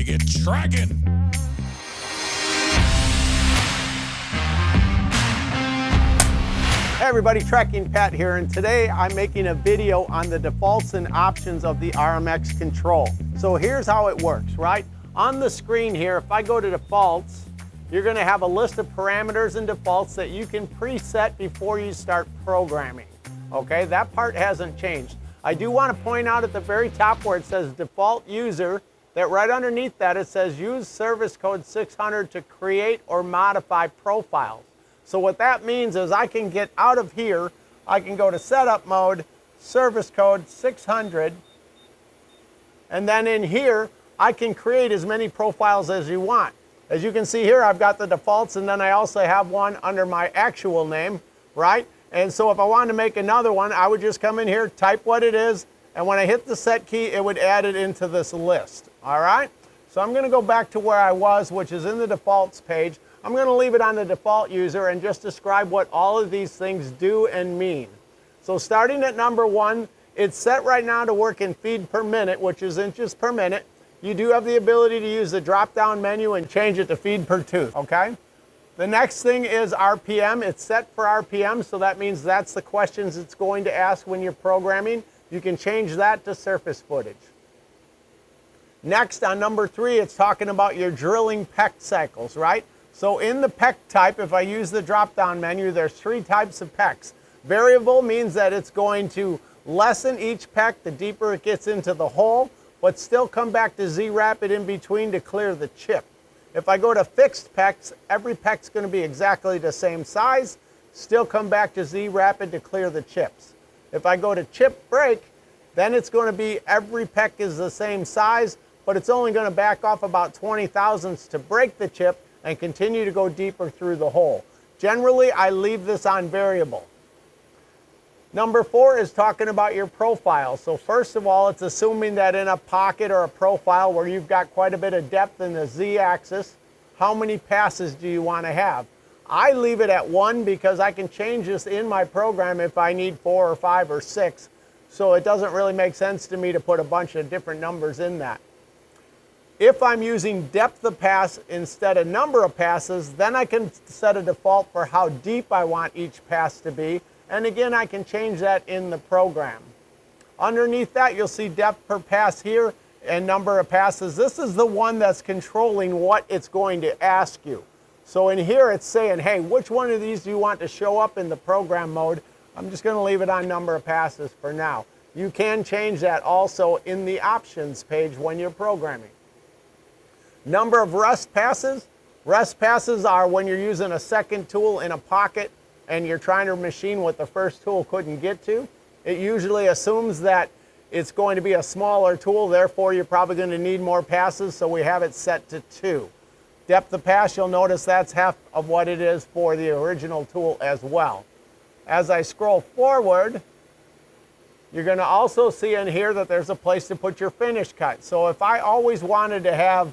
get tracking. Hey everybody, Tracking Pat here, and today I'm making a video on the defaults and options of the RMX control. So here's how it works, right? On the screen here, if I go to defaults, you're gonna have a list of parameters and defaults that you can preset before you start programming. Okay, that part hasn't changed. I do want to point out at the very top where it says default user, that right underneath that it says use service code 600 to create or modify profiles. So what that means is I can get out of here, I can go to setup mode, service code 600, and then in here I can create as many profiles as you want. As you can see here, I've got the defaults, and then I also have one under my actual name, right? And so if I wanted to make another one, I would just come in here, type what it is, and when I hit the set key, it would add it into this list, all right? So I'm gonna go back to where I was, which is in the defaults page. I'm gonna leave it on the default user and just describe what all of these things do and mean. So starting at number 1, it's set right now to work in feet per minute, which is inches per minute. You do have the ability to use the drop-down menu and change it to feet per tooth, okay? The next thing is RPM. It's set for RPM, so that means that's the questions it's going to ask when you're programming. You can change that to surface footage. Next, on number 3, it's talking about your drilling peck cycles, right? So in the peck type, if I use the drop-down menu, there's 3 types of pecks. Variable means that it's going to lessen each peck the deeper it gets into the hole, but still come back to Z-rapid in between to clear the chip. If I go to fixed pecks, every peck's going to be exactly the same size, still come back to Z-rapid to clear the chips. If I go to chip break, then it's going to be every peck is the same size, but it's only going to back off about 20 thousandths to break the chip and continue to go deeper through the hole. Generally, I leave this on variable. Number 4 is talking about your profile. So first of all, it's assuming that in a pocket or a profile where you've got quite a bit of depth in the Z-axis, how many passes do you want to have? I leave it at 1 because I can change this in my program if I need 4 or 5 or 6. So it doesn't really make sense to me to put a bunch of different numbers in that. If I'm using depth of pass instead of number of passes, then I can set a default for how deep I want each pass to be. And again, I can change that in the program. Underneath that, you'll see depth per pass here and number of passes. This is the one that's controlling what it's going to ask you. So in here, it's saying, hey, which one of these do you want to show up in the program mode? I'm just going to leave it on number of passes for now. You can change that also in the options page when you're programming. Number of rest passes. Rest passes are when you're using a second tool in a pocket and you're trying to machine what the first tool couldn't get to. It usually assumes that it's going to be a smaller tool, therefore you're probably going to need more passes, so we have it set to 2. Depth of pass, you'll notice that's half of what it is for the original tool as well. As I scroll forward, you're going to also see in here that there's a place to put your finish cut. So if I always wanted to have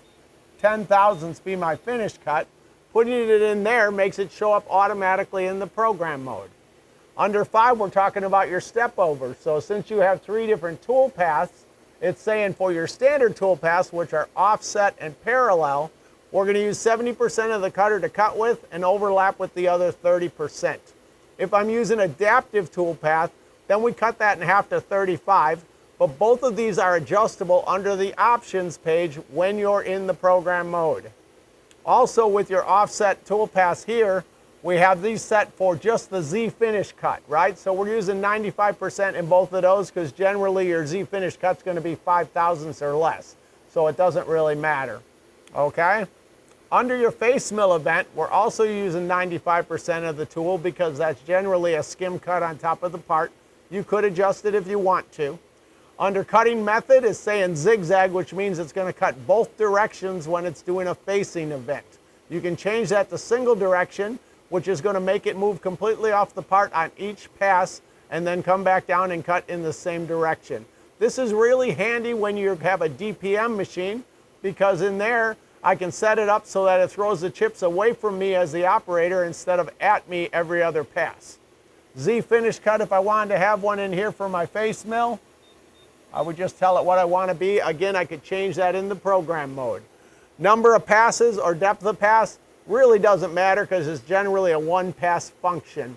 10 thousandths be my finish cut, putting it in there makes it show up automatically in the program mode. Under 5, we're talking about your step over. So since you have 3 different tool paths, it's saying for your standard tool paths, which are offset and parallel, we're going to use 70% of the cutter to cut with and overlap with the other 30%. If I'm using adaptive tool path, then we cut that in half to 35, but both of these are adjustable under the options page when you're in the program mode. Also with your offset tool paths here, we have these set for just the Z finish cut, right? So we're using 95% in both of those because generally your Z finish cut's going to be 5 thousandths or less. So it doesn't really matter, okay? Under your face mill event, we're also using 95% of the tool because that's generally a skim cut on top of the part. You could adjust it if you want to. Under cutting method is saying zigzag, which means it's going to cut both directions when it's doing a facing event. You can change that to single direction, which is going to make it move completely off the part on each pass and then come back down and cut in the same direction. This is really handy when you have a DPM machine because in there I can set it up so that it throws the chips away from me as the operator instead of at me every other pass. Z finish cut, if I wanted to have one in here for my face mill, I would just tell it what I want to be. Again, I could change that in the program mode. Number of passes or depth of pass really doesn't matter because it's generally a one pass function.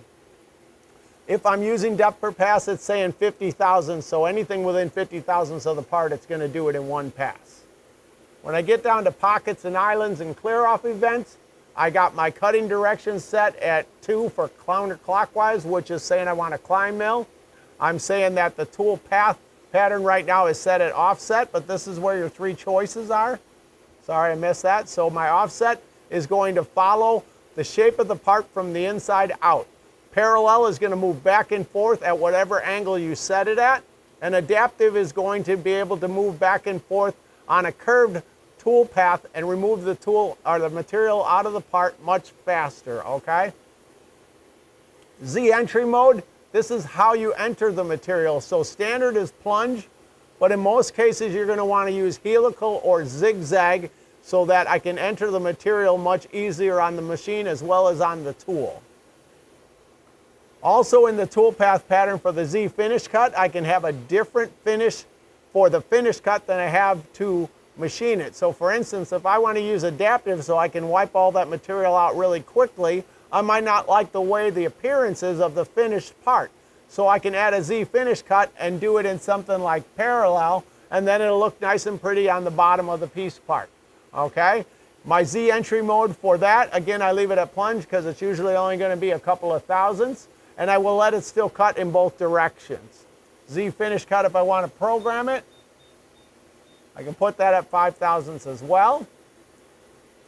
If I'm using depth per pass, it's saying 50 thousandths, so anything within 50 thousandths of the part, it's going to do it in one pass. When I get down to pockets and islands and clear off events, I got my cutting direction set at 2 for counterclockwise, which is saying I want a climb mill. I'm saying that the tool path pattern right now is set at offset, but this is where your 3 choices are. Sorry, I missed that. So my offset is going to follow the shape of the part from the inside out. Parallel is going to move back and forth at whatever angle you set it at. And adaptive is going to be able to move back and forth on a curved tool path and remove the tool or the material out of the part much faster, okay? Z entry mode, this is how you enter the material. So standard is plunge, but in most cases you're going to want to use helical or zigzag so that I can enter the material much easier on the machine as well as on the tool. Also in the tool path pattern for the Z finish cut, I can have a different finish for the finish cut than I have to machine it. So for instance, if I want to use adaptive so I can wipe all that material out really quickly, I might not like the way the appearance is of the finished part. So I can add a Z finish cut and do it in something like parallel, and then it'll look nice and pretty on the bottom of the piece part. Okay? My Z entry mode for that, again, I leave it at plunge because it's usually only going to be a couple of thousandths, and I will let it still cut in both directions. Z finish cut if I want to program it. I can put that at 5 thousandths as well.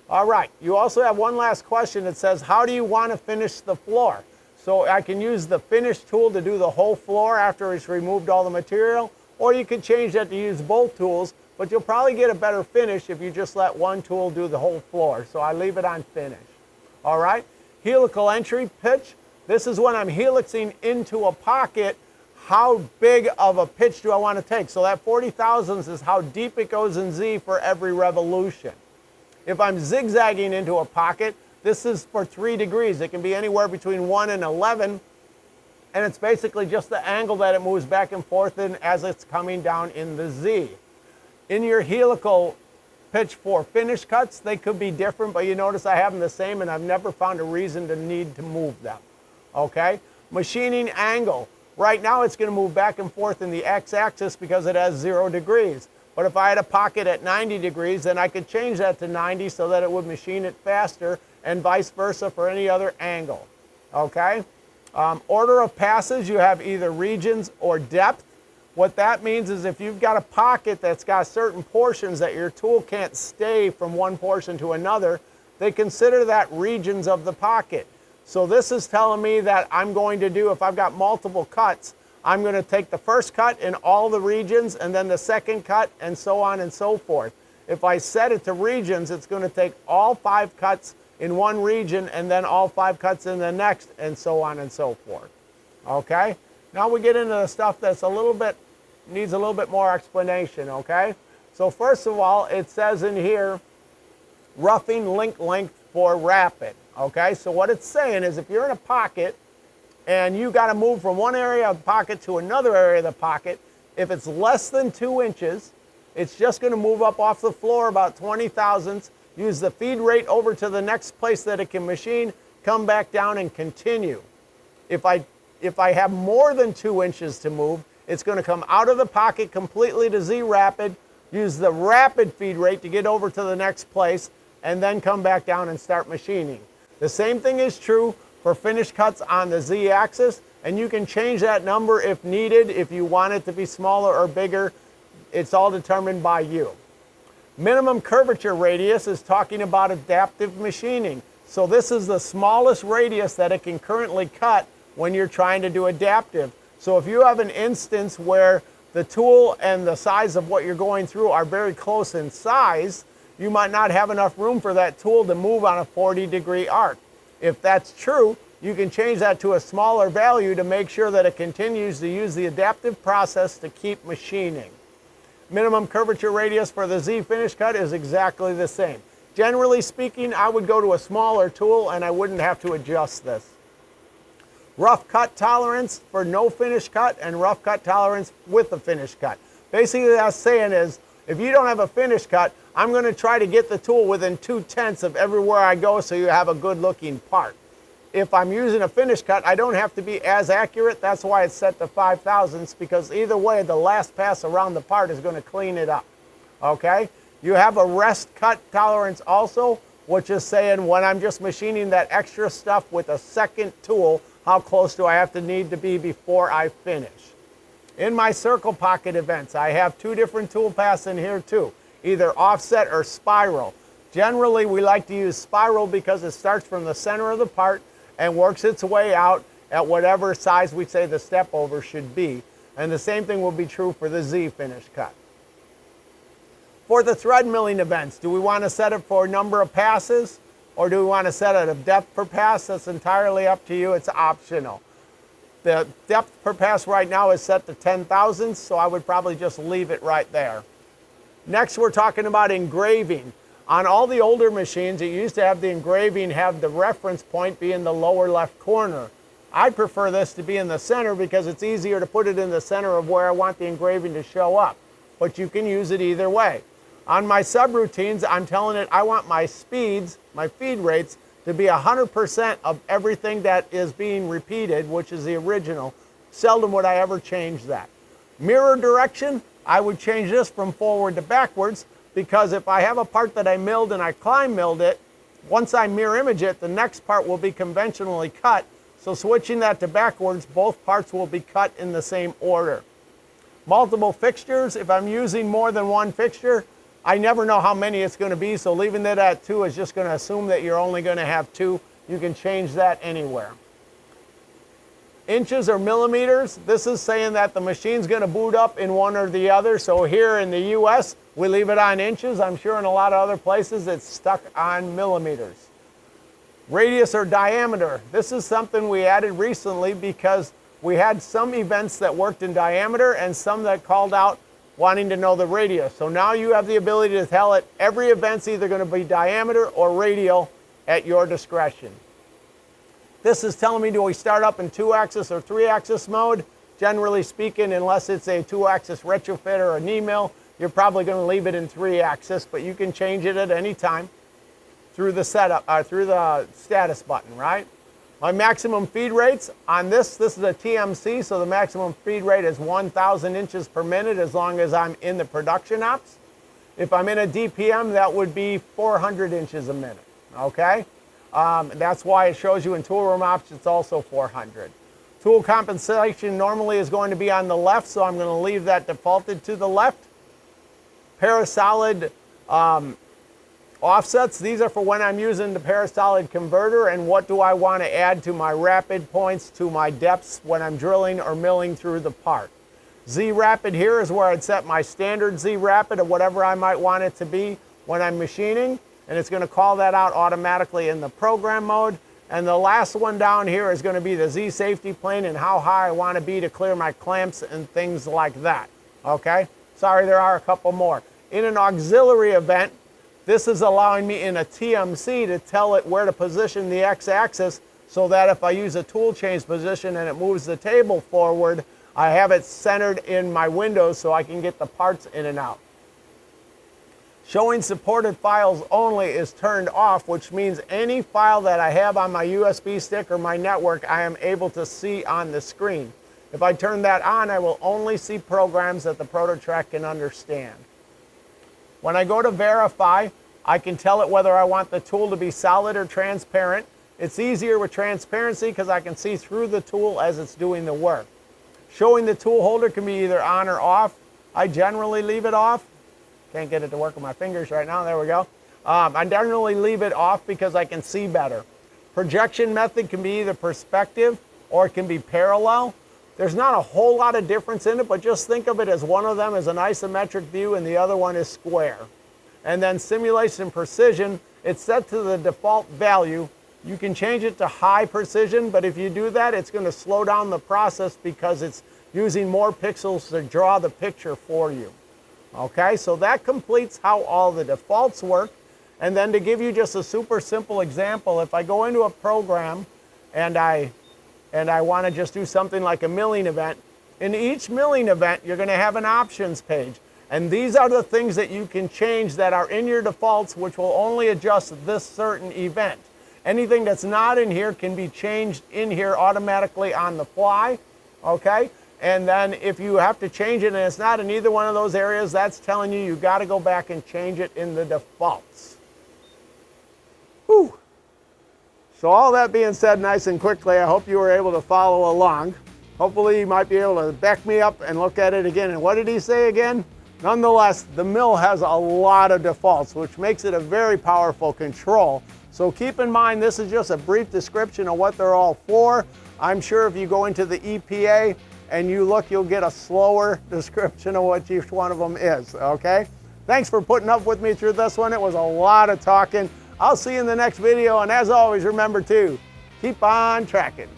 All right, you also have one last question that says, how do you want to finish the floor? So I can use the finish tool to do the whole floor after it's removed all the material, or you can change that to use both tools, but you'll probably get a better finish if you just let one tool do the whole floor. So I leave it on finish. All right, helical entry pitch. This is when I'm helixing into a pocket. How big of a pitch do I want to take? So that 40 thousandths is how deep it goes in Z for every revolution. If I'm zigzagging into a pocket, this is for 3 degrees. It can be anywhere between 1 and 11, and it's basically just the angle that it moves back and forth in as it's coming down in the Z. In your helical pitch for finish cuts, they could be different, but you notice I have them the same, and I've never found a reason to need to move them. Okay? Machining angle. Right now it's going to move back and forth in the x-axis because it has 0 degrees. But if I had a pocket at 90 degrees, then I could change that to 90 so that it would machine it faster, and vice versa for any other angle. Okay? Order of passes, you have either regions or depth. What that means is if you've got a pocket that's got certain portions that your tool can't stay from one portion to another, they consider that regions of the pocket. So this is telling me that I'm going to do, if I've got multiple cuts, I'm going to take the first cut in all the regions and then the second cut and so on and so forth. If I set it to regions, it's going to take all 5 cuts in one region and then all 5 cuts in the next and so on and so forth. Okay? Now we get into the stuff that's needs a little bit more explanation, okay? So first of all, it says in here, roughing link length for rapid, okay? So what it's saying is if you're in a pocket and you got to move from one area of the pocket to another area of the pocket, if it's less than 2 inches, it's just going to move up off the floor about 20 thousandths, use the feed rate over to the next place that it can machine, come back down and continue. If I have more than 2 inches to move, it's going to come out of the pocket completely to Z rapid, use the rapid feed rate to get over to the next place, and then come back down and start machining. The same thing is true for finish cuts on the Z axis, and you can change that number if needed, if you want it to be smaller or bigger. It's all determined by you. Minimum curvature radius is talking about adaptive machining. So this is the smallest radius that it can currently cut when you're trying to do adaptive. So if you have an instance where the tool and the size of what you're going through are very close in size, you might not have enough room for that tool to move on a 40-degree arc. If that's true, you can change that to a smaller value to make sure that it continues to use the adaptive process to keep machining. Minimum curvature radius for the Z finish cut is exactly the same. Generally speaking, I would go to a smaller tool and I wouldn't have to adjust this. Rough cut tolerance for no finish cut and rough cut tolerance with a finish cut. Basically, what that's saying is If you don't have a finish cut, I'm going to try to get the tool within 2/10 of everywhere I go so you have a good looking part. If I'm using a finish cut, I don't have to be as accurate. That's why it's set to 5/1000ths, because either way, the last pass around the part is going to clean it up. Okay? You have a rest cut tolerance also, which is saying when I'm just machining that extra stuff with a second tool, how close do I have to need to be before I finish? In my circle pocket events, I have 2 different tool paths in here too, either offset or spiral. Generally, we like to use spiral because it starts from the center of the part and works its way out at whatever size we say the Stepover should be. And the same thing will be true for the Z finish cut. For the thread milling events, do we want to set it for a number of passes, or do we want to set it a depth per pass? That's entirely up to you. It's optional. The depth per pass right now is set to 10/1000ths, so I would probably just leave it right there. Next, we're talking about engraving. On all the older machines, it used to have the engraving have the reference point be in the lower left corner. I prefer this to be in the center because it's easier to put it in the center of where I want the engraving to show up. But you can use it either way. On my subroutines, I'm telling it I want my speeds, my feed rates, to be 100% of everything that is being repeated, which is the original. Seldom would I ever change that. Mirror direction, I would change this from forward to backwards, because if I have a part that I milled and I climb milled it, once I mirror image it, the next part will be conventionally cut. So switching that to backwards, both parts will be cut in the same order. Multiple fixtures, if I'm using more than one fixture, I never know how many it's going to be, so leaving it at 2 is just going to assume that you're only going to have 2. You can change that anywhere. Inches or millimeters, this is saying that the machine's going to boot up in one or the other. So here in the US, we leave it on inches. I'm sure in a lot of other places it's stuck on millimeters. Radius or diameter, this is something we added recently because we had some events that worked in diameter and some that called out wanting to know the radius. So now you have the ability to tell it every event's either going to be diameter or radial at your discretion. This is telling me, do we start up in 2-axis or 3-axis mode? Generally speaking, unless it's a 2-axis retrofit or a knee mill, you're probably going to leave it in 3-axis, but you can change it at any time through the setup, through the status button, right? My maximum feed rates on this is a TMC, so the maximum feed rate is 1,000 inches per minute as long as I'm in the production ops. If I'm in a DPM, that would be 400 inches a minute, okay? That's why it shows you in tool room ops, it's also 400. Tool compensation normally is going to be on the left, so I'm going to leave that defaulted to the left. Parasolid offsets, these are for when I'm using the parasolid converter and what do I want to add to my rapid points, to my depths when I'm drilling or milling through the part. Z rapid here is where I'd set my standard Z rapid of whatever I might want it to be when I'm machining, and it's going to call that out automatically in the program mode. And the last one down here is going to be the Z safety plane and how high I want to be to clear my clamps and things like that. Okay? Sorry, there are a couple more. In an auxiliary event, this is allowing me in a TMC to tell it where to position the X-axis so that if I use a tool change position and it moves the table forward, I have it centered in my windows so I can get the parts in and out. Showing supported files only is turned off, which means any file that I have on my USB stick or my network, I am able to see on the screen. If I turn that on, I will only see programs that the ProtoTRAK can understand. When I go to verify, I can tell it whether I want the tool to be solid or transparent. It's easier with transparency because I can see through the tool as it's doing the work. Showing the tool holder can be either on or off. I generally leave it off. Can't get it to work with my fingers right now. There we go. I generally leave it off because I can see better. Projection method can be either perspective or it can be parallel. There's not a whole lot of difference in it, but just think of it as one of them is an isometric view and the other one is square. And then simulation precision, it's set to the default value. You can change it to high precision, but if you do that, it's going to slow down the process because it's using more pixels to draw the picture for you. Okay, so that completes how all the defaults work. And then to give you just a super simple example, if I go into a program and I want to just do something like a milling event, in each milling event, you're going to have an options page. And these are the things that you can change that are in your defaults, which will only adjust this certain event. Anything that's not in here can be changed in here automatically on the fly, okay? And then if you have to change it and it's not in either one of those areas, that's telling you got to go back and change it in the defaults. Whew. So all that being said nice and quickly, I hope you were able to follow along. Hopefully you might be able to back me up and look at it again. And what did he say again? Nonetheless, the mill has a lot of defaults, which makes it a very powerful control. So keep in mind, this is just a brief description of what they're all for. I'm sure if you go into the EPA and you look, you'll get a slower description of what each one of them is, okay? Thanks for putting up with me through this one. It was a lot of talking. I'll see you in the next video, and as always, remember to keep on tracking.